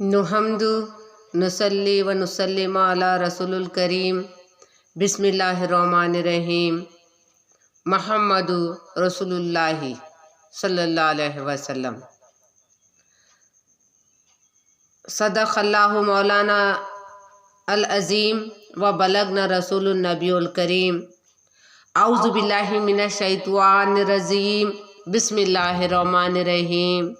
नुहम्दु नुसल्ली व नुसल्लिम अला रसूलुल करीम बिस्मिल्लाहिर्रहमानिर्रहीम मुहम्मदु रसूलुल्लाहि सल्लल्लाहु अलैहि वसल्लम। सदक़ल्लाहु मौलाना अल अज़ीम व बलगना रसूलुन नबीउल करीम। औज़ु बिल्लाहि मिनश शैतानिर रजीम बिस्मिल्लाहिर्रहमानिर्रहीम।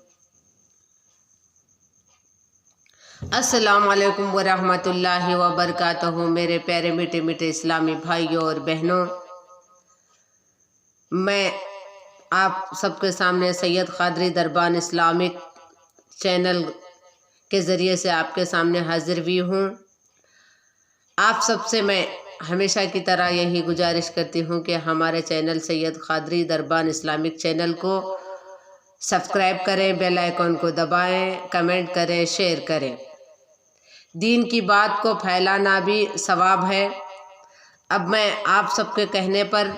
अस्सलामु अलैकुम व रहमतुल्लाहि व बरकातहू। मेरे प्यारे मीठे मीठे इस्लामी भाइयों और बहनों, मैं आप सबके सामने सैयद क़ादरी दरबान इस्लामिक चैनल के ज़रिए से आपके सामने हाजिर हुई हूँ। आप सबसे मैं हमेशा की तरह यही गुजारिश करती हूँ कि हमारे चैनल सैयद क़ादरी दरबान इस्लामिक चैनल को सब्सक्राइब करें, बेल आइकन को दबाएं, कमेंट करें, शेयर करें। दीन की बात को फैलाना भी सवाब है। अब मैं आप सबके कहने पर,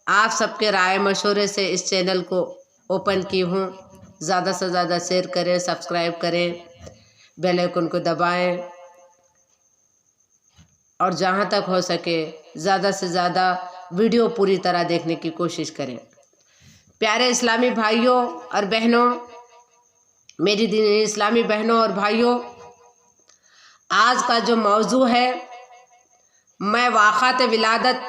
आप सबके राय मशवरे से इस चैनल को ओपन की हूँ। ज़्यादा से ज़्यादा शेयर करें, सब्सक्राइब करें, बेल आइकन को दबाएं और जहाँ तक हो सके ज़्यादा से ज़्यादा वीडियो पूरी तरह देखने की कोशिश करें। प्यारे इस्लामी भाइयों और बहनों, मेरी दीनी इस्लामी बहनों और भाइयों, आज का जो मौजू है, मैं वाक़ात विलादत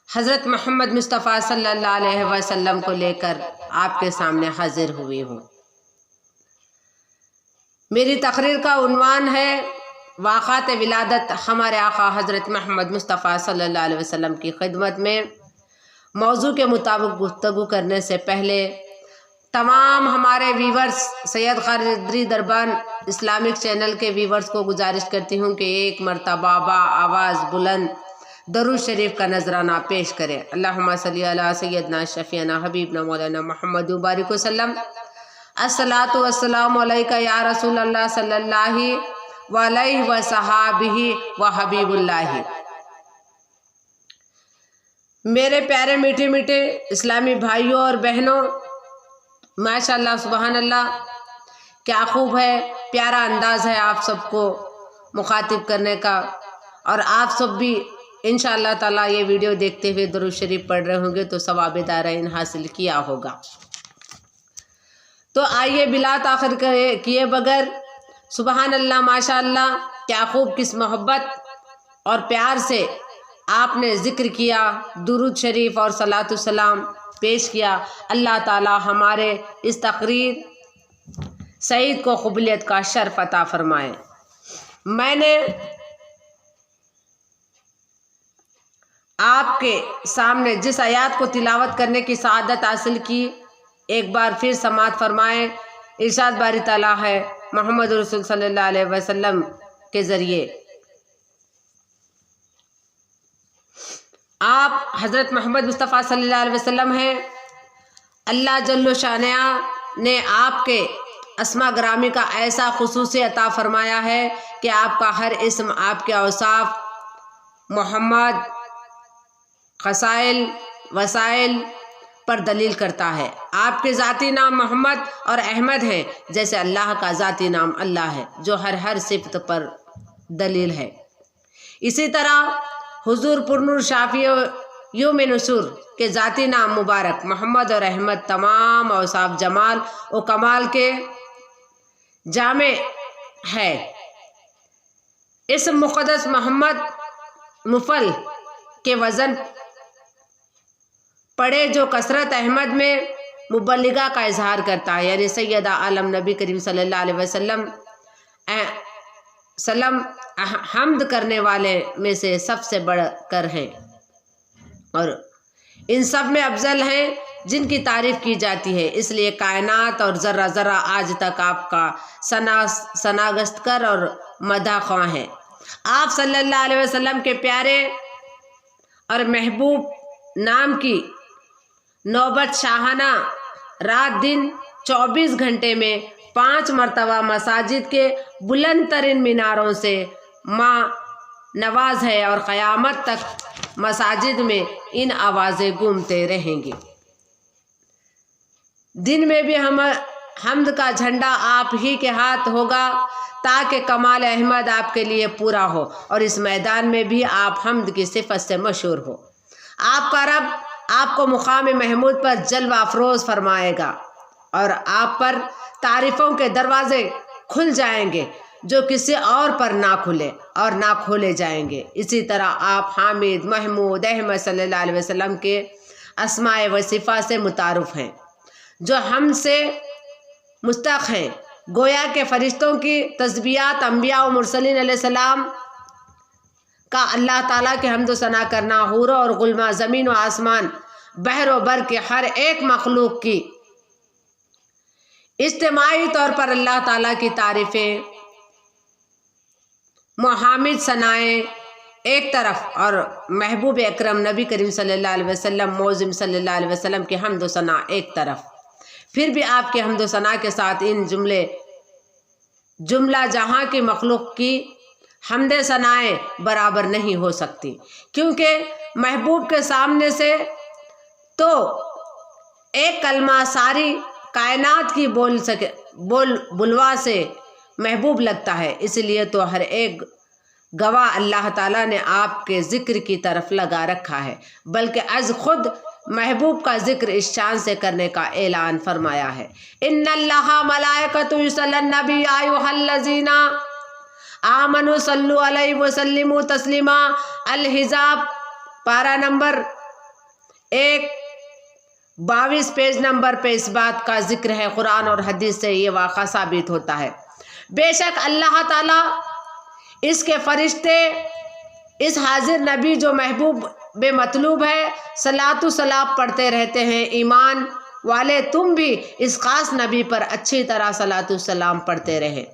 हज़रत मोहम्मद मुस्तफ़ा सल्लल्लाहु अलैहि वसल्लम को लेकर आपके सामने हाजिर हुई हूँ। मेरी तकरीर का उन्वान है वाक़ात विलादत हमारे आका हज़रत मोहम्मद मुस्तफ़ा सल्लल्लाहु अलैहि वसल्लम की खिदमत में। मौजू के मुताबिक गुफ्तगू करने से पहले तमाम हमारे व्यूवर्स, सैयद क़ादरी दरबान इस्लामिक चैनल के व्यूवर्स को गुजारिश करती हूँ कि एक मरतबा आवाज़ बुलंद दरूद शरीफ का नजराना पेश करें। अल्लाहुम्मा सल्ली अला सय्यदना शफ़ीना हबीबना मौलाना मुहम्मद बारिक वसल्लम। अस्सलातु वस्सलामु अलैका या रसूल अल्लाह सल्लल्लाहु अलैहि व सहाबिही व हबीबुल्लाहि। मेरे प्यारे मीठे मीठे इस्लामी भाइयों और बहनों, माशाअल्लाह सुबहान अल्लाह, क्या खूब है, प्यारा अंदाज़ है आप सबको मुखातिब करने का। और आप सब भी इंशाअल्लाह ताला ये वीडियो देखते हुए दुरूद शरीफ पढ़ रहे होंगे तो सवाब दारैन हासिल किया होगा। तो आइए बिला ताख़िर किए बगैर, सुबहान अल्लाह, माशाअल्लाह, क्या खूब, किस मोहब्बत और प्यार से आपने ज़िक्र किया, दुरूद शरीफ और सलातु सलाम पेश किया। अल्लाह ताला हमारे इस तकरीर सईद को क़बूलियत का शर्फ़ अता फ़रमाए। मैंने आपके सामने जिस आयत को तिलावत करने की सआदत हासिल की, एक बार फिर समाअत फरमाएँ। इरशाद बारी ताला है मोहम्मद रसूल सल्लल्लाहु अलैहि वसल्लम के ज़रिए, आप हज़रत मोहम्मद मुस्तफ़ा सल्लल्लाहु अलैहि वसल्लम हैं। अल्लाह जल्ल शानिया ने आपके अस्मा ग्रामी का ऐसा खुसूसी अता फ़रमाया है कि आपका हर इस्म आपके औसाफ, मोहम्मद, ख़साइल, वसाइल पर दलील करता है। आपके ज़ाती नाम मोहम्मद और अहमद हैं, जैसे अल्लाह का ज़ाती नाम अल्लाह है, जो हर सिफ़त पर दलील है। इसी तरह हुजूर पुरनूर शाफ़ी यूम नसूर के ज़ाती नाम मुबारक मोहम्मद और अहमद तमाम औसाफ जमाल और कमाल के जामे है। इस्म मुक़द्दस मोहम्मद मुफल के वज़न पढ़े जो कसरत अहमद में मुबल्लिगा का इजहार करता है, यानी सैयदा आलम नबी करीम सल्लल्लाहु अलैहि वसल्लम हम्द करने वाले में से सबसे बढ़कर हैं और इन सब में अफजल हैं जिनकी तारीफ़ की जाती है। इसलिए कायनात और ज़र्रा ज़र्रा आज तक आपका सनागस्तकर और मदाख़्वाह है। आप सल्लल्लाहु अलैहि वसल्लम के प्यारे और महबूब नाम की नौबत शाहाना रात दिन 24 घंटे में 5 मरतबा मसाजिद के बुलंद तरीन मीनारों से माँ नवाज है और क़यामत तक मसाजिद में इन आवाज़ें गूंजते रहेंगी। दिन में भी حمد کا جھنڈا آپ ہی کے ہاتھ ہوگا تاکہ کمال احمد آپ کے لیے پورا ہو اور اس میدان میں بھی آپ حمد کی صفت سے مشہور ہو۔ آپ کا رب آپ کو مقام محمود پر جلوہ افروز فرمائے گا اور آپ پر تعریفوں کے دروازے کھل جائیں گے جو کسی اور پر نہ کھلے اور نہ کھولے جائیں گے۔ اسی طرح آپ حامد، محمود، احمد صلی اللہ علیہ وسلم کے اسماء و صفات سے متعارف ہیں جو ہم سے مستحق ہیں۔ گویا کہ فرشتوں کی تسبیحات، انبیاء و مرسلین علیہ السلام کا اللہ تعالیٰ کے حمد و ثنا کرنا، حور اور غلما، زمین و آسمان، بحر و بر کے ہر ایک مخلوق کی اجتماعی طور پر اللہ تعالیٰ کی تعریفیں، محامد ثنائیں ایک طرف اور محبوب اکرم نبی کریم صلی اللہ علیہ وسلم، معظم صلی اللہ علیہ وسلم کی حمد و ثنا ایک طرف۔ پھر بھی آپ کے حمد و ثنا کے ساتھ ان جملہ جہاں کی مخلوق کی حمد ثنائیں برابر نہیں ہو سکتی، کیونکہ محبوب کے سامنے سے تو ایک کلمہ ساری کائنات کی بلوا سے محبوب لگتا ہے، اس لیے تو ہر ایک گواہ اللہ تعالیٰ نے آپ کے ذکر کی طرف لگا رکھا ہے، بلکہ از خود محبوب کا ذکر اس شان سے کرنے کا اعلان فرمایا ہے۔ ان اللہ ملائکۃ یصلی النبی یا ایھا الذین آمنوا صلوا علیہ وسلموا تسلیما۔ الحزاب پارہ نمبر 122 پیج نمبر پہ اس بات کا ذکر ہے۔ قرآن اور حدیث سے یہ واقعہ ثابت ہوتا ہے۔ بے شک اللہ تعالیٰ اس کے فرشتے اس حاضر نبی جو محبوب بے مطلوب ہے صلاۃ و سلام پڑھتے رہتے ہیں۔ ایمان والے تم بھی اس خاص نبی پر اچھی طرح صلاۃ و سلام پڑھتے رہے۔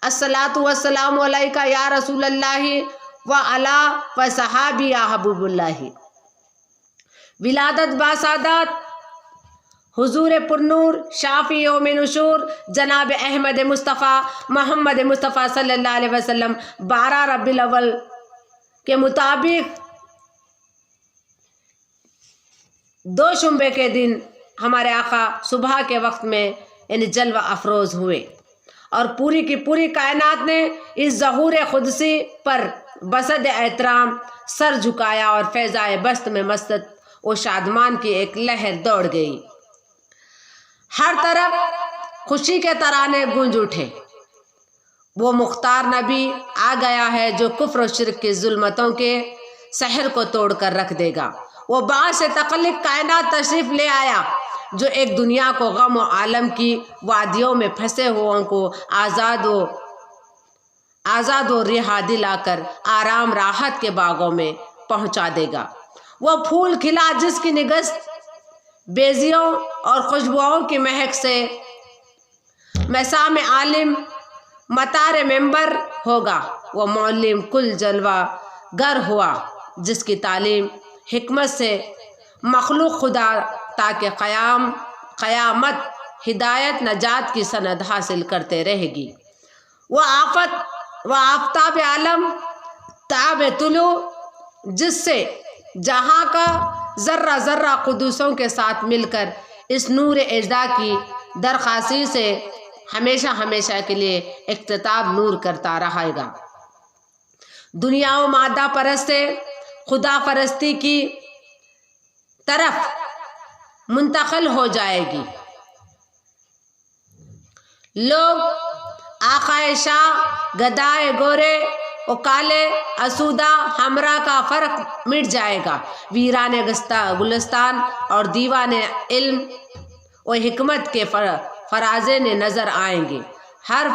الصلاۃ والسلام علیکہ یا رسول اللہ و علی و صحابی یا حبیب اللہ۔ ولادت باسعادت حضور پرنور شافی یوم نشور جناب احمد مصطفیٰ محمد مصطفیٰ صلی اللہ علیہ وسلم 12 ربیع الاول کے مطابق 2 شنبے کے دن ہمارے آقا صبح کے وقت میں یعنی جلوہ افروز ہوئے اور پوری کی پوری کائنات نے اس ظہور قدسی پر بصد احترام سر جھکایا اور فیضائے بست میں مسرت و شادمان کی ایک لہر دوڑ گئی۔ ہر طرف خوشی کے ترانے گونج اٹھے۔ وہ مختار نبی آ گیا ہے جو کفر و شرک کی ظلمتوں کے سحر کو توڑ کر رکھ دے گا۔ وہ باعث تخلیق کائنات تشریف لے آیا جو ایک دنیا کو غم و عالم کی وادیوں میں پھنسے ہوئوں کو آزاد و رہا دلا کر آرام راحت کے باغوں میں پہنچا دے گا۔ وہ پھول کھلا جس کی نگہت بیزیوں اور خوشبوؤں کی مہک سے مسام عالم مطار ممبر ہوگا۔ وہ معلم کل جلوہ گر ہوا جس کی تعلیم حکمت سے مخلوق خدا تاکہ قیامت ہدایت نجات کی سند حاصل کرتے رہے گی۔ وہ آفتاب عالم تاب طلوع جس سے جہاں کا ذرہ ذرہ قدوسوں کے ساتھ مل کر اس نور اجزا کی درخواسی سے ہمیشہ ہمیشہ کے لیے اقتتاب نور کرتا رہے گا۔ دنیا و مادہ پرست سے خدا پرستی کی طرف منتقل ہو جائے گی۔ لوگ آقائے شاہ، گدائے گورے و کالے، اسودہ، ہمراہ کا فرق مٹ جائے گا۔ ویران گلستان اور دیوان علم و حکمت کے فرازے نظر آئیں گے۔ ہر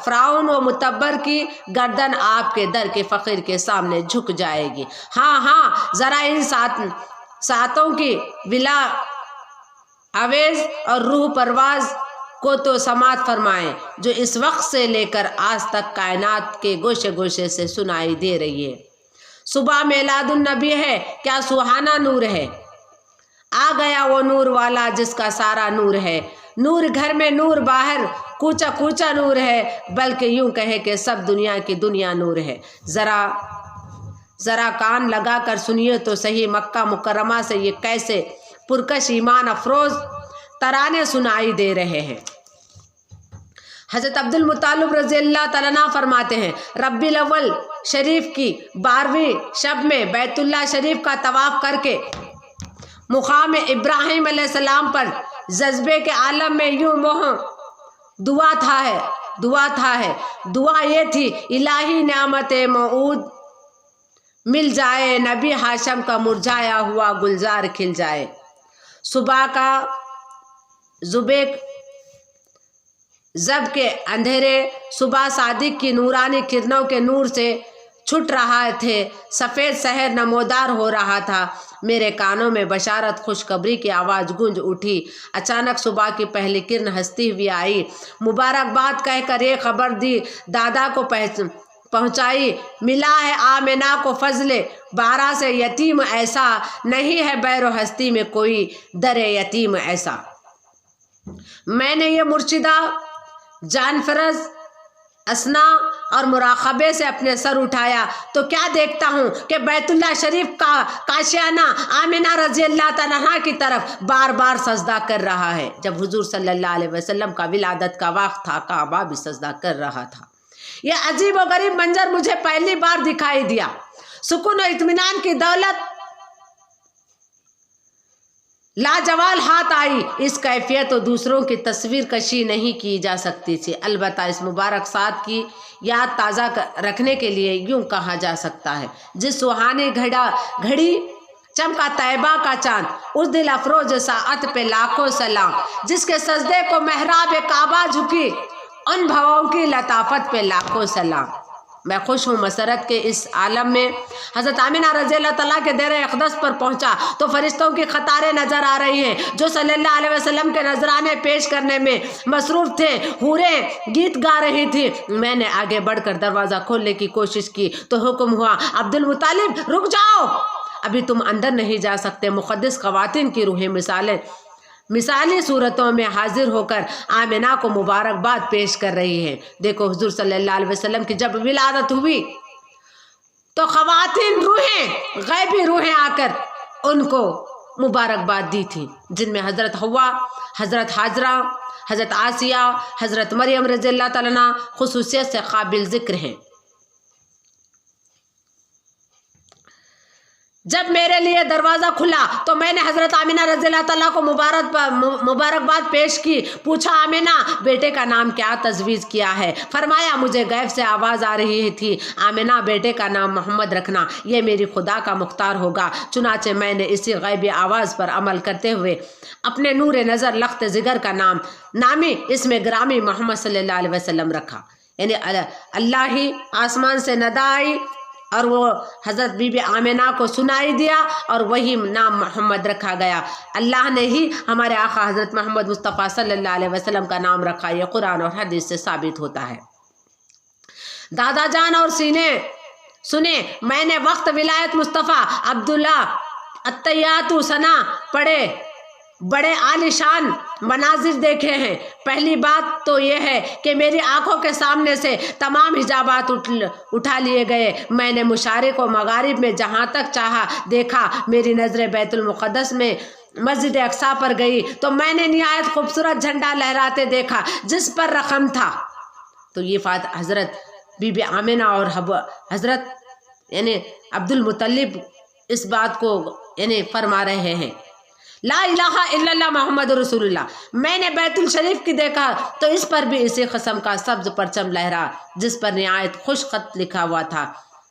فرعون و متبر کی گردن آپ کے در کے فقیر کے سامنے جھک جائے گی۔ ہاں ذرا ان ساتوں کی ولا اویز اور روح پرواز کو تو سماعت فرمائیں جو اس وقت سے لے کر آج تک کائنات کے گوشے گوشے سے سنائی دے رہی ہے۔ صبح میلاد النبی ہے، کیا سہانا نور ہے۔ آ گیا وہ نور والا جس کا سارا نور ہے۔ نور گھر میں نور باہر کوچا کوچا نور ہے، بلکہ یوں کہے کہ سب دنیا کی دنیا نور ہے۔ ذرا کان لگا کر سنیے تو صحیح، مکہ مکرمہ سے یہ کیسے پرکش ایمان افروز ترانے سنائی دے رہے ہیں۔ حضرت عبدالمطلب رضی اللہ تعالیٰ عنہ فرماتے ہیں ربیع الاول شریف کی 12ویں شب میں بیت اللہ شریف کا طواف کر کے مقام ابراہیم علیہ السلام پر جذبے کے عالم میں یوں دعا تھا ہے دعا یہ تھی الہی نعمت موعود مل جائے، نبی ہاشم کا مرجھایا ہوا گلزار کھل جائے، صبح کا زب کے اندھیرے صبح صادق کی نورانی کرنوں کے نور سے چھٹ رہا تھے، سفید شہر نمودار ہو رہا تھا، میرے کانوں میں بشارت خوشخبری کی آواز گونج اٹھی، اچانک صبح کی پہلی کرن ہنستی ہوئی آئی، مبارکباد کہہ کر یہ خبر دی دادا کو پہنچائی، ملا ہے آمنہ کو فضل بارہ سے، یتیم ایسا نہیں ہے بیر و ہستی میں کوئی در یتیم ایسا۔ میں نے یہ مرشدہ جان فرض اسنا اور مراقبے سے اپنے سر اٹھایا تو کیا دیکھتا ہوں کہ بیت اللہ شریف کا کاشیانہ آمنہ رضی اللہ تعالیٰ کی طرف بار بار سجدہ کر رہا ہے۔ جب حضور صلی اللہ علیہ وسلم کا ولادت کا وقت تھا، کعبہ بھی سجدہ کر رہا تھا۔ یہ عجیب و غریب منظر مجھے پہلی بار دکھائی دیا۔ سکون و اطمینان کی دولت لاجوال ہاتھ آئی، اس کیفیت و دوسروں کی تصویر کشی نہیں کی جا سکتی تھی، البتہ اس مبارک ساتھ کی یاد تازہ رکھنے کے لیے یوں کہا جا سکتا ہے، جس سہانی گھڑی چمکا طیبہ کا چاند، اس دل افروز ساعت پہ لاکھوں سلام، جس کے سجدے کو محراب کعبہ جھکی، ان بھووں کی لطافت پہ لاکھوں سلام۔ میں خوش ہوں مسرت کے اس عالم میں حضرت آمنہ رضی اللہ تعالیٰ کے دیر اقدس پر پہنچا تو فرشتوں کی قطاریں نظر آ رہی ہیں جو صلی اللہ علیہ وسلم کے نذرانے پیش کرنے میں مصروف تھے، حوریں گیت گا رہی تھی۔ میں نے آگے بڑھ کر دروازہ کھولنے کی کوشش کی تو حکم ہوا عبدالمطلب رک جاؤ، ابھی تم اندر نہیں جا سکتے۔ مقدس خواتین کی روحیں مثالی صورتوں میں حاضر ہو کر آمنہ کو مبارکباد پیش کر رہی ہے۔ دیکھو حضور صلی اللہ علیہ وسلم کی جب ولادت ہوئی تو خواتین روحیں، غیبی روحیں آ کر ان کو مبارکباد دی تھی، جن میں حضرت حوا، حضرت حاجرہ، حضرت آسیہ، حضرت مریم رضی اللہ تعالیٰ عنہ خصوصیت سے قابل ذکر ہیں۔ جب میرے لیے دروازہ کھلا تو میں نے حضرت آمنہ رضی اللہ تعالیٰ کو مبارکباد پیش کی۔ پوچھا آمنہ بیٹے کا نام کیا تجویز کیا ہے؟ فرمایا مجھے غیب سے آواز آ رہی تھی آمنہ بیٹے کا نام محمد رکھنا، یہ میری خدا کا مختار ہوگا۔ چنانچہ میں نے اسی غیبی آواز پر عمل کرتے ہوئے اپنے نور نظر لخت جگر کا نامی اسم گرامی محمد صلی اللہ علیہ وسلم رکھا، یعنی اللہ ہی آسمان سے ندا آئی اور وہ حضرت بی بی آمنہ کو سنائی دیا اور وہی نام محمد رکھا گیا۔ اللہ نے ہی ہمارے آقا حضرت محمد مصطفیٰ صلی اللہ علیہ وسلم کا نام رکھا، یہ قرآن اور حدیث سے ثابت ہوتا ہے۔ دادا جان اور سنے میں نے وقت ولایت مصطفیٰ عبداللہ الطیات ثنا پڑھے بڑے عالیشان مناظر دیکھے ہیں۔ پہلی بات تو یہ ہے کہ میری آنکھوں کے سامنے سے تمام حجابات اٹھا لیے گئے، میں نے مشارق و مغارب میں جہاں تک چاہا دیکھا۔ میری نظر بیت المقدس میں مسجد اقصیٰ پر گئی تو میں نے نہایت خوبصورت جھنڈا لہراتے دیکھا جس پر رقم تھا۔ تو یہ حضرت بی بی آمنہ اور حضرت یعنی عبدالمطلب اس بات کو یعنی فرما رہے ہیں۔ لا الہ الا اللہ محمد رسول اللہ۔ میں نے بیت الشریف کی دیکھا تو اس پر بھی اسی قسم کا سبز پرچم لہرا جس پر نہایت خوش خط لکھا ہوا تھا،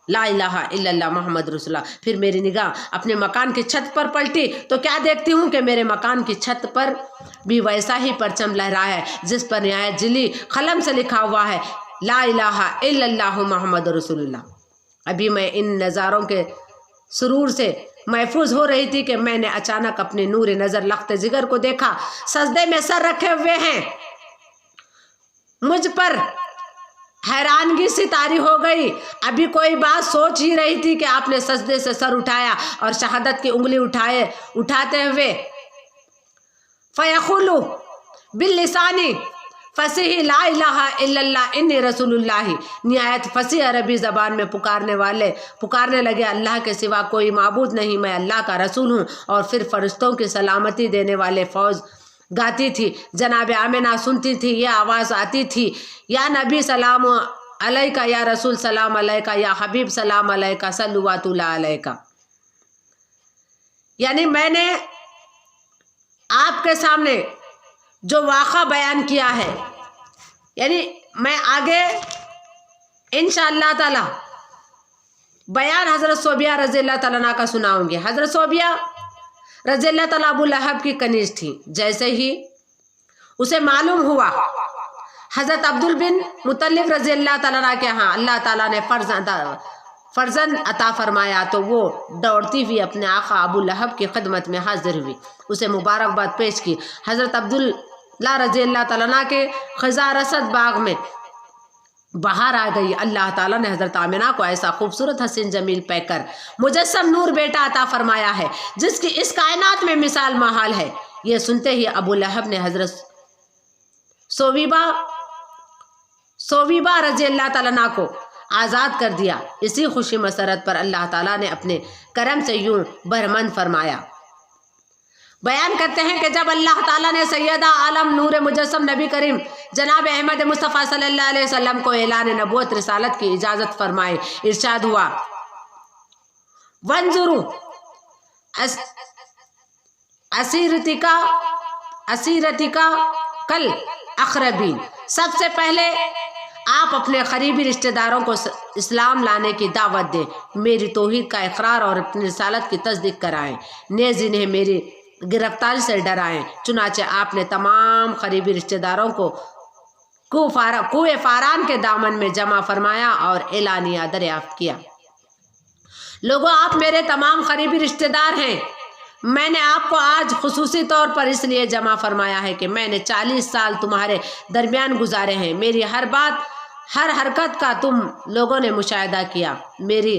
لا الہ الا اللہ محمد رسول اللہ۔ پھر میری نگاہ اپنے مکان کی چھت پر پلٹی تو کیا دیکھتی ہوں کہ میرے مکان کی چھت پر بھی ویسا ہی پرچم لہرا ہے جس پر نہایت جلی قلم سے لکھا ہوا ہے، لا الہ الا اللہ محمد رسول اللہ۔ ابھی میں ان نظاروں کے سرور سے محفوظ ہو رہی تھی کہ میں نے اچانک اپنے نور نظر لخت جگر کو دیکھا، سجدے میں سر رکھے ہوئے ہیں۔ مجھ پر حیرانگی سی طاری ہو گئی۔ ابھی کوئی بات سوچ ہی رہی تھی کہ آپ نے سجدے سے سر اٹھایا اور شہادت کی انگلی اٹھاتے ہوئے فیقول باللسانی فصیح لا الہ الا اللہ انی رسول اللہ، نہایت فصیح عربی زبان میں پکارنے لگے، اللہ کے سوا کوئی معبود نہیں، میں اللہ کا رسول ہوں۔ اور پھر فرشتوں کی سلامتی دینے والے فوج गाती थी। जनाब आमिना सुनती थी, ये आवाज़ आती थी, या नबी सलाम अलैका, या रसूल सलाम अलैका, या हबीब सलाम अलैका, सल्लल्लाहु अलैका। यानी मैंने आपके सामने जो वाक़ा बयान किया है, यानी मैं आगे इंशाअल्लाह ताला बयान हज़रत सोबिया रज़ियल्लाहु ताला अन्हा का सुनाऊंगी। हज़रत सोबिया रज़ियल्लाहु ताला अबू लहब की कनीज़ थी। जैसे ही उसे मालूम हुआ हज़रत अब्दुल बिन मुतल्लिब रज़ियल्लाहु ताला अन्हा के यहाँ अल्लाह ताला ने फर्जंद अता फरमाया, तो वो दौड़ती हुई अपने आका अबू लहब की खिदमत में हाजिर हुई, उसे मुबारकबाद पेश की। हज़रत अब्दुल्ला रज़ियल्लाहु ताला अन्हा के ख़ज़ा रसद बाग में बाहर आ गई। अल्लाह ताला ने हज़रत आमिना को ऐसा खूबसूरत हसीन जमील पैकर मुजस्सम नूर बेटा अता फरमाया है जिसकी इस कायनात में मिसाल महाल है। ये सुनते ही अबू लहब ने हज़रत सोवीबा रज़ियल्लाहु ताला अन्हा को आज़ाद कर दिया। इसी खुशी मसरत पर अल्लाह ताला ने अपने करम से यूं बरमंद फरमाया। बयान करते हैं कि जब अल्लाह ताला ने सैयदा आलम नूर मुजस्सम नबी करीम जनाब अहमद मुस्तफ़ा सल्लल्लाहु अलैहि वसल्लम को ऐलान नबूवत रिसालत की इजाज़त फरमाई, इरशाद हुआ, वंजुरू असीरतिका कल अखरबीन। सबसे पहले आप अपने करीबी रिश्तेदारों को इस्लाम लाने की दावत दें, मेरी तौहीद का इकरार और अपनी रिसालत की तस्दीक कराएं, नेज़ इन्हें मेरी गिरफ्तारी से डराएं। चुनाचे आपने तमाम करीबी रिश्तेदारों को कुए फारान के दामन में जमा फरमाया और एलानिया दरियाफ्त किया। लोगों, आप मेरे तमाम करीबी रिश्तेदार हैं। मैंने आपको आज खुसूसी तौर पर इसलिए जमा फरमाया है कि मैंने 40 साल तुम्हारे दरमियान गुजारे हैं। मेरी हर बात, हर हरकत का तुम लोगों ने मुशाहिदा किया। मेरी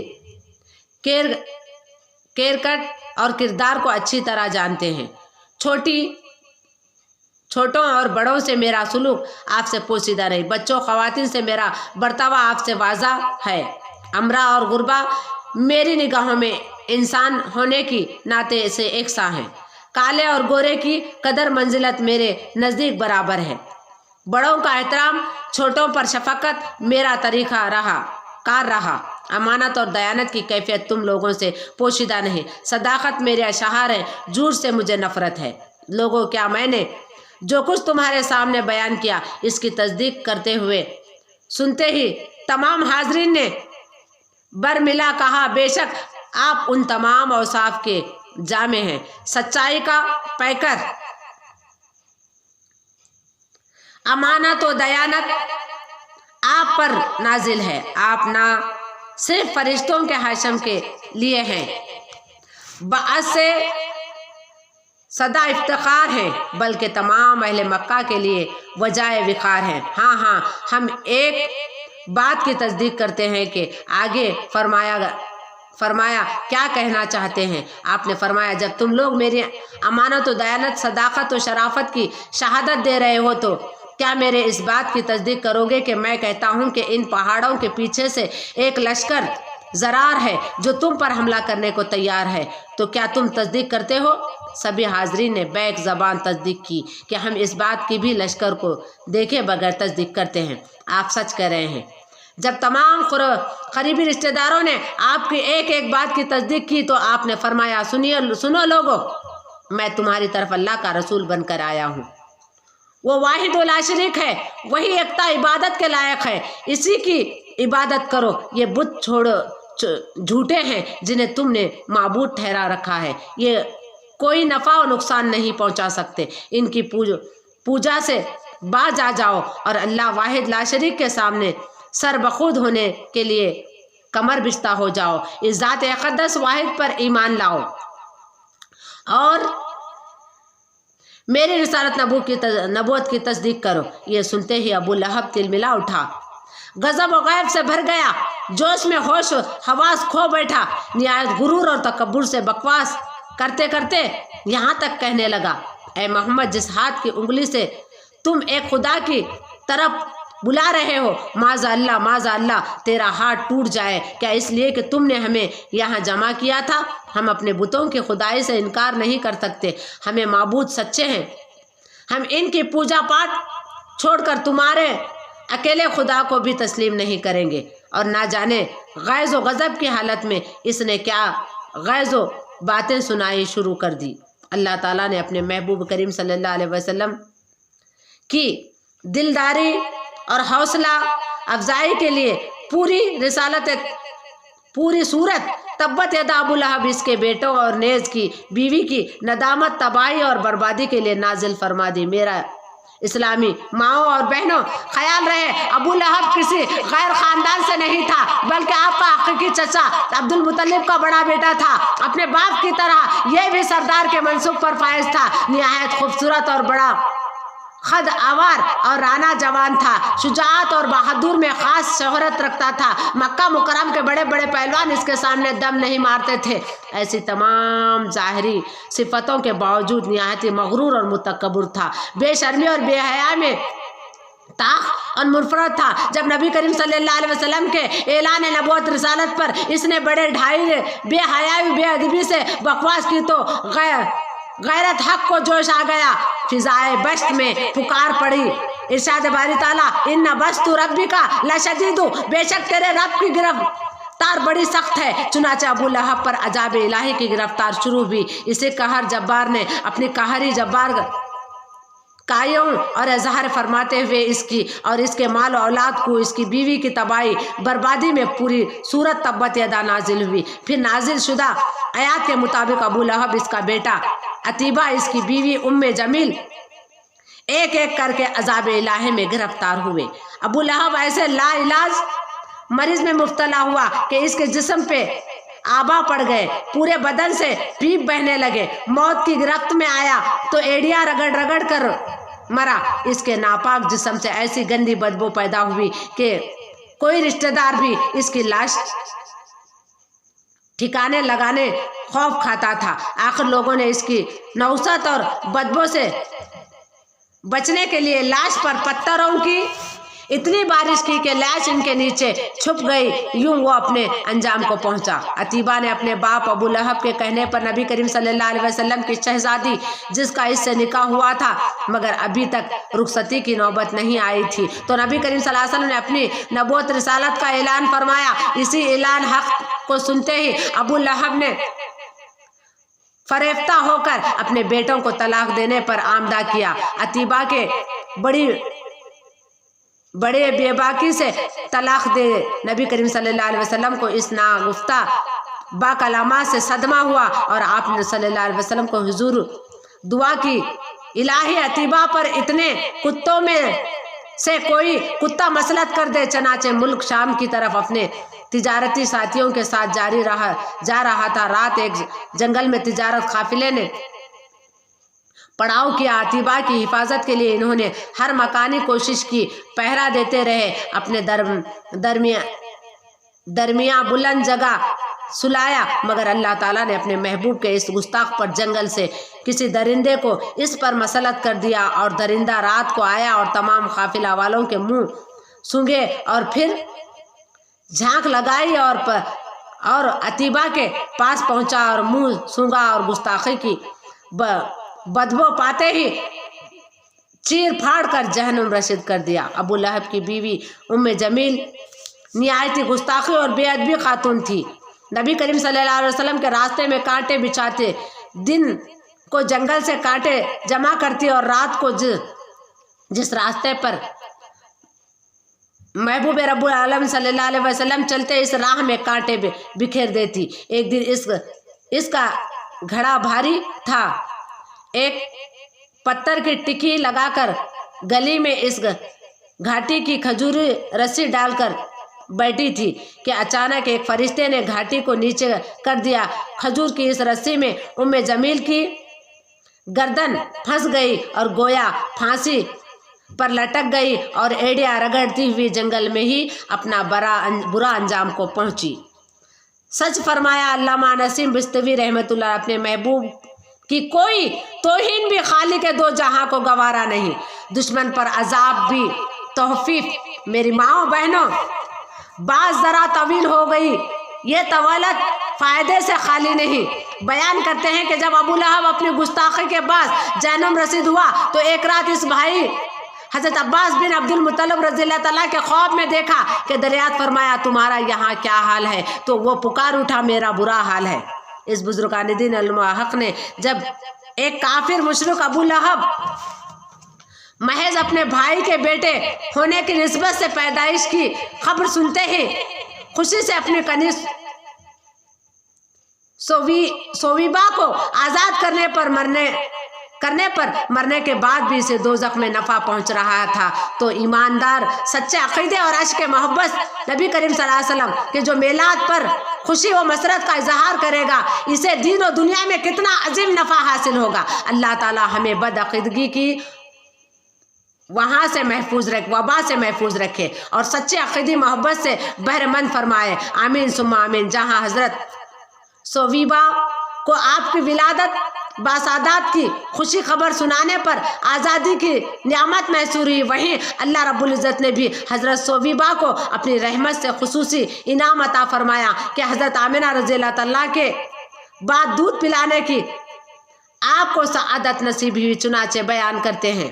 केरकट और किरदार को अच्छी तरह जानते हैं। छोटों और बड़ों से मेरा सुलूक आपसे पोशीदा नहीं, बच्चों ख़वातीन से मेरा बर्तावा आपसे वाज़ा है। अमरा और गुरबा मेरी निगाहों में इंसान होने की नाते से एक सा हैं। काले और गोरे की कदर मंजिलत मेरे नज़दीक बराबर है। बड़ों का एहतराम, छोटों पर शफकत मेरा तरीक़ा रहा। अमानत और दयानत की कैफियत तुम लोगों से पोशीदा नहीं। सदाकत मेरे अशहार है, झूठ से मुझे नफ़रत है। लोगों, क्या मैंने जो कुछ तुम्हारे सामने बयान किया इसकी तस्दीक करते हुए सुनते ही तमाम हाजरीन ने बरमिला कहा, बेशक आप उन तमाम औसाफ के जामे हैं, सच्चाई का पैकर, अमानत और दयानत आप पर नाजिल है। आप ना सिर्फ फरिश्तों के हाशम के लिए हैं, बाअस से सदा इफ्तिखार हैं, बल्कि तमाम अहले मक्का के लिए वजाए विखार हैं। हाँ, हम एक बात की तस्दीक करते हैं कि आगे फरमाया क्या कहना चाहते हैं। आपने फरमाया, जब तुम लोग मेरी अमानत और दयानत, सदाकत और शराफत की शहादत दे रहे हो तो क्या मेरे इस बात की तस्दीक करोगे कि मैं कहता हूँ कि इन पहाड़ों के पीछे से एक लश्कर ज़रार है जो तुम पर हमला करने को तैयार है, तो क्या तुम तस्दीक करते हो? सभी हाजरीन ने बैक ज़बान तस्दीक की कि हम इस बात की भी लश्कर को देखे बगैर तस्दीक करते हैं, आप सच कह रहे हैं। जब तमाम करीबी रिश्तेदारों ने आपकी एक एक बात की तस्दीक की तो आपने फरमाया, सुनो लोगो, मैं तुम्हारी तरफ अल्लाह का रसूल बनकर आया हूँ। वो वाहिद व ला शरीक है, वही एकता इबादत के लायक है, इसी की इबादत करो। ये बुत छोड़ो झूठे हैं जिन्हें तुमने माबूद ठहरा रखा है, ये कोई नफ़ा और नुकसान नहीं पहुंचा सकते। इनकी पूजा से बाज आ जाओ और अल्लाह वाहिद ला शरीक के सामने सर बखूद होने के लिए कमर बिस्ता हो जाओ। इस ज़ात अक़दस वाहिद पर ईमान लाओ और मेरी रिसालत नबूवत की तस्दीक करो। ये सुनते ही अबू लहब तिलमिला उठा, गज़ब और गैब से भर गया, जोश में होश हवास खो बैठा, निहायत गुरूर और तकब्बुर से बकवास करते करते यहाँ तक कहने लगा, ए मोहम्मद, जिस हाथ की उंगली से तुम एक खुदा की तरफ बुला रहे हो, माज़ा अल्लाह तेरा हाथ टूट जाए। क्या इसलिए कि तुमने हमें यहाँ जमा किया था? हम अपने बुतों की खुदाई से इनकार नहीं कर सकते, हमें माबूद सच्चे हैं, हम इनकी पूजा पाठ छोड़कर तुम्हारे अकेले खुदा को भी तस्लीम नहीं करेंगे। और ना जाने गैज़ व गज़ब की हालत में इसने क्या गैज़ व बातें सुनाई शुरू कर दी। अल्लाह ताला ने अपने महबूब करीम सल्लल्लाहु अलैहि वसल्लम की दिलदारी और हौसला अफजाई के लिए पूरी सूरत तब्बत यदा अबू लहब इसके बेटों और नेज की बीवी की नदामत, तबाही और बर्बादी के लिए नाजिल फरमा दी। मेरा इस्लामी माओ और बहनों, ख्याल रहे अबू लहब किसी गैर खानदान से नहीं था, बल्कि आपका हकीकी चचा अब्दुल मुत्तलिब का बड़ा बेटा था। अपने बाप की तरह यह भी सरदार के मंसूब पर फायज था। निहायत खूबसूरत और बड़ा खद आवार और राना जवान था। शुजाअत और बहादुर में खास शोहरत रखता था। मक्का मुकर्रम के बड़े बड़े पहलवान इसके सामने दम नहीं मारते थे। ऐसी तमाम ज़ाहिरी सिफतों के बावजूद निहायत मगरूर और मुतकब्बिर था। बेशर्मी और बेहया में ताख और मुनफरद था। जब नबी करीम सल्लल्लाहु अलैहि वसल्लम के ऐलान नबूवत रिसालत पर इसने बड़े ढाई बेहयाई बेअदबी से बकवास की तो गैरत हक को जोश आ गया। फिजाए बश्त में पुकार पड़ी, इरशाद बारी ताला, इन्ना बस्तु रब्बिका लशदीदु, बेशक तेरे रब की गिरफ्तार बड़ी सख्त है। चुनाचे अबू लहब पर अजाब इलाही की गिरफ्तार शुरू हुई। इसे कहर जब्बार ने अपनी कहरी जब्बार कायों और इजहार फरमाते हुए इसकी और इसके माल औलाद को, इसकी बीवी की तबाही बर्बादी में पूरी सूरत तब्बत यदा नाजिल हुई। फिर नाजिल शुदा आयात के मुताबिक अबू लहब, इसका बेटा अतीबा, इसकी बीवी उम्मे जमील एक एक करके अजाब इलाही में गिरफ्तार हुए। अबू लहब ऐसे लाइलाज मरीज में मुब्तला हुआ कि इसके जिस्म पे आबा पड़ गए, पूरे बदन से पीप बहने लगे। मौत की गिरफ्त में आया तो एड़ियां रगड़ रगड़ कर मरा। इसके नापाक जिस्म से ऐसी गंदी बदबू पैदा हुई कि कोई रिश्तेदार भी इसकी लाश ठिकाने लगाने खौफ खाता था। आखिर लोगों ने इसकी नौसत और बदबू से बचने के लिए लाश पर पत्थरों की इतनी बारिश की कि लाश इनके नीचे छुप गई। यूं वो अपने अंजाम को पहुंचा। अतीबा ने अपने बाप अबू लहब के कहने पर नबी करीम सल्लल्लाहु अलैहि वसल्लम की शहजादी, जिसका इससे निकाह हुआ था मगर अभी तक रुखसती की नौबत नहीं आई थी, तो नबी करीम सल्लल्लाहु अलैहि वसल्लम ने अपनी नबूवत रिसालत का ऐलान फरमाया। इसी ऐलान हक को सुनते ही अबू लहब ने फरेफ्ता होकर अपने बेटों को तलाक देने पर आमदा किया। अतीबा के बड़े बेबाकी से तलाक दे। नबी करीम सल्लल्लाहु अलैहि वसल्लम को इस नागुफ्ता बाकलामा से सदमा हुआ और आपने सल्लल्लाहु अलैहि वसल्लम को हुजूर दुआ की, इलाही अतीबा पर इतने कुत्तों में से कोई कुत्ता मसलत कर दे। चनाचे मुल्क शाम की तरफ अपने तिजारती साथियों के साथ जा रहा था। रात एक जंगल में तिजारत काफिले ने पड़ाव किया। अतीबा की हिफाजत के लिए इन्होंने हर मकानी कोशिश की, पहरा देते रहे, अपने दरमिया बुलंद जगह सुलाया, मगर अल्लाह ताला ने अपने महबूब के इस गुस्ताख पर जंगल से किसी दरिंदे को इस पर मसलत कर दिया और दरिंदा रात को आया और तमाम काफिला वालों के मुंह सूंघे और फिर झांक लगाई और अतीबा के पास पहुंचा और मुंह सूंघा और गुस्ताखी की बदबू पाते ही चीर फाड़ कर जहन्नुम रसीद कर दिया। अबू लहब की बीवी उम्मे जमील निहायती गुस्ताखी और बेअदबी खातून थी। नबी करीम सल्लल्लाहु अलैहि वसल्लम के रास्ते में कांटे बिछाते, दिन को जंगल से कांटे जमा करती और रात को जिस रास्ते पर महबूब रब्बुल आलम सल्लल्लाहु अलैहि वसल्लम चलते, इस राह में कांटे बिखेर देती। एक दिन इसका घड़ा भारी था। एक पत्थर की टिकी लगाकर गली में इस घाटी की खजूरी रस्सी डालकर बैठी थी कि अचानक एक फरिश्ते ने घाटी को नीचे कर दिया। खजूर की इस रस्सी में उम्मे जमील की गर्दन फंस गई और गोया फांसी पर लटक गई और एड़िया रगड़ती हुई जंगल में ही अपना बुरा अंजाम को पहुंची। सच फरमाया अल्लामा नसीम बिस्तवी रहमतुल्लाह, अपने महबूब कि कोई तौहीन भी खाली के दो जहां को गवारा नहीं, दुश्मन पर अजाब भी तौफीक। मेरी माओ बहनों, बात जरा तवील हो गई, ये तवालत फायदे से खाली नहीं। بیان کرتے ہیں کہ جب ابو لہب اپنی گستاخی کے بعد جہنم رسید ہوا تو ایک رات اس بھائی حضرت عباس بن عبد المطلب رضی اللہ تعالیٰ کے خواب میں دیکھا کہ دریات فرمایا تمہارا یہاں کیا حال ہے؟ تو وہ پکار اٹھا میرا برا حال ہے۔ اس بزرگان دین علماء حق نے جب ایک کافر مشرک ابو لہب محض اپنے بھائی کے بیٹے ہونے کی نسبت سے پیدائش کی خبر سنتے ہی خوشی سے اپنی کنیز سویبا کو آزاد کرنے پر مرنے کے بعد بھی اسے دوزخ میں نفع پہنچ رہا تھا، تو ایماندار سچے عقیدے اور عشق محبت نبی کریم صلی اللہ علیہ وسلم کہ جو میلاد پر خوشی و مسرت کا اظہار کرے گا اسے دین و دنیا میں کتنا عظیم نفع حاصل ہوگا۔ اللہ تعالی ہمیں بد عقیدگی کی وہاں سے محفوظ رکھے، وبا سے محفوظ رکھے اور سچے عقیدی محبت سے بہرے مند فرمائے، آمین ثم آمین۔ جہاں حضرت سویبا کو آپ کی ولادت باسعادت کی خوشی خبر سنانے پر آزادی کی نعمت محسور ہوئی، وہیں اللہ رب العزت نے بھی حضرت سویبا کو اپنی رحمت سے خصوصی انعام عطا فرمایا کہ حضرت آمنہ رضی اللہ تعالیٰ کے بعد دودھ پلانے کی آپ کو سعادت نصیب ہوئی، چنانچہ بیان کرتے ہیں۔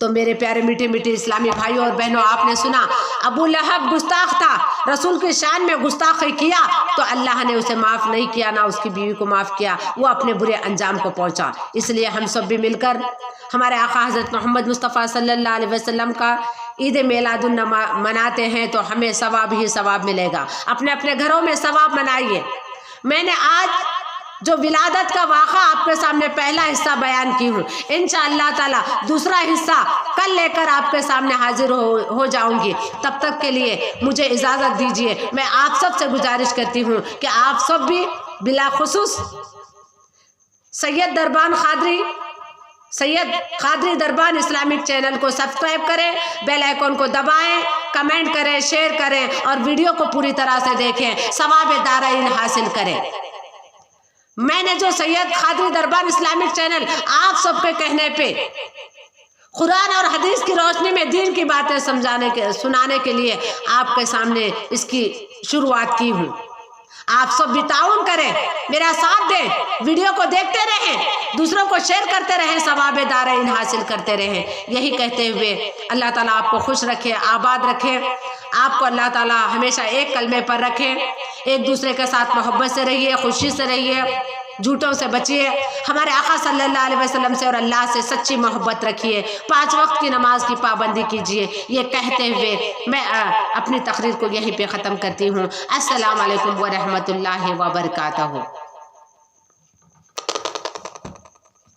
تو میرے پیارے میٹھے میٹھے اسلامی بھائیوں اور بہنوں، آپ نے سنا ابو لہب گستاخ تھا، رسول کی شان میں گستاخی کیا تو اللہ نے اسے معاف نہیں کیا، نہ اس کی بیوی کو معاف کیا، وہ اپنے برے انجام کو پہنچا۔ اس لیے ہم سب بھی مل کر ہمارے آقا حضرت محمد مصطفیٰ صلی اللہ علیہ وسلم کا عید میلاد النبی مناتے ہیں تو ہمیں ثواب ہی ثواب ملے گا۔ اپنے اپنے گھروں میں ثواب منائیے۔ میں نے آج جو ولادت کا واقعہ آپ کے سامنے پہلا حصہ بیان کی ہوں، انشاءاللہ تعالی دوسرا حصہ کل لے کر آپ کے سامنے حاضر ہو جاؤں گی۔ تب تک کے لیے مجھے اجازت دیجیے۔ میں آپ سب سے گزارش کرتی ہوں کہ آپ سب بھی بلاخصوص سید قادری دربان اسلامک چینل کو سبسکرائب کریں، بیل آئیکن کو دبائیں، کمنٹ کریں، شیئر کریں اور ویڈیو کو پوری طرح سے دیکھیں، ثواب دارین حاصل کریں۔ میں نے جو سید قادری دربان اسلامک چینل آپ سب کے کہنے پہ قرآن اور حدیث کی روشنی میں دین کی باتیں سنانے کے لیے آپ کے سامنے اس کی شروعات کی ہوں۔ آپ سب بھی تعاون کریں، میرا ساتھ دیں، ویڈیو کو دیکھتے رہیں، دوسروں کو شیئر کرتے رہیں، ثواب دارین حاصل کرتے رہیں۔ یہی کہتے ہوئے اللہ تعالیٰ آپ کو خوش رکھے، آباد رکھے، آپ کو اللہ تعالیٰ ہمیشہ ایک کلمے پر رکھے، ایک دوسرے کے ساتھ محبت سے رہیے، خوشی سے رہیے، جھوٹوں سے بچیے، ہمارے آقا صلی اللہ علیہ وسلم سے اور اللہ سے سچی محبت رکھیے، 5 وقت کی نماز کی پابندی کیجیے۔ یہ کہتے ہوئے میں اپنی تقریر کو یہیں پہ ختم کرتی ہوں۔ السلام علیکم ورحمۃ اللہ وبرکاتہ۔